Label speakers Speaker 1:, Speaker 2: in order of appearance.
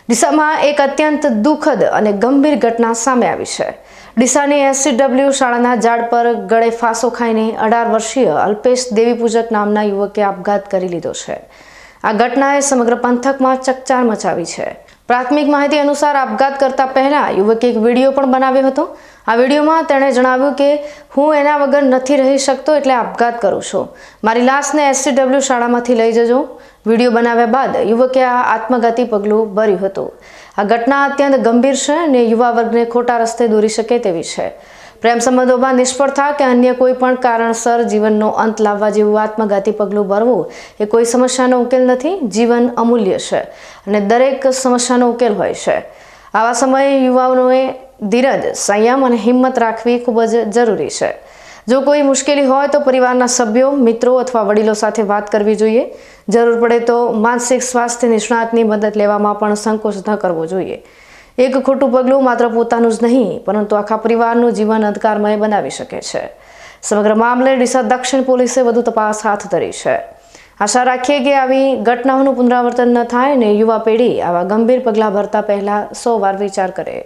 Speaker 1: ડીસામાં એક અત્યંત દુઃખદ અને ગંભીર ઘટના સામે આવી છે। ડીસાની SCW શાળાના ઝાડ પર ગળે ફાંસો ખાઈને 18 વર્ષીય અલ્પેશ દેવીપૂજક નામના યુવકે આપઘાત કરી લીધો છે। આ ઘટનાએ સમગ્ર પંથકમાં ચકચાર મચાવી છે। પ્રાથમિક માહિતી અનુસાર આપઘાત કરતા પહેલા યુવકે એક વિડીયો પણ બનાવ્યો હતો। આ વિડીયોમાં તેણે જણાવ્યું કે હું એના વગર નથી રહી શકતો એટલે આપઘાત કરું છું। મારી લાશને SCW શાળામાંથી લઈ જજો। વિડીયો બનાવ્યા બાદ યુવકે આ આત્મઘાતી પગલું ભર્યું હતું। આ ઘટના અત્યંત ગંભીર છે અને યુવા વર્ગને ખોટા રસ્તે દોરી શકે તેવી છે। પ્રેમ સંબંધોમાં નિષ્ફળતા કે અન્ય કોઈ પણ કારણસર જીવનનો અંત લાવવા જેવું આત્મઘાતી પગલું ભરવું એ કોઈ સમસ્યાનો ઉકેલ નથી। જીવન અમૂલ્ય છે અને દરેક સમસ્યાનો ઉકેલ હોય છે। આવા સમયે યુવાઓએ ધીરજ, સંયમ અને હિંમત રાખવી ખૂબ જ જરૂરી છે। જો કોઈ મુશ્કેલી હોય તો પરિવારના સભ્યો, મિત્રો અથવા વડીલો સાથે વાત કરવી જોઈએ। જરૂર પડે તો માનસિક સ્વાસ્થ્ય નિષ્ણાતની મદદ લેવામાં પણ સંકોચ ન કરવો જોઈએ। એક ખોટું પગલું માત્ર પોતાનું જ નહીં પરંતુ આખા પરિવારનું જીવન અંધકારમય બનાવી શકે છે। સમગ્ર મામલે ડીસા દક્ષિણ પોલીસે વધુ તપાસ હાથ ધરી છે। આશા રાખીએ કે આવી ઘટનાઓનું પુનરાવર્તન ન થાય અને યુવા પેઢી આવા ગંભીર પગલાં ભરતા પહેલા 100 વાર વિચાર કરે।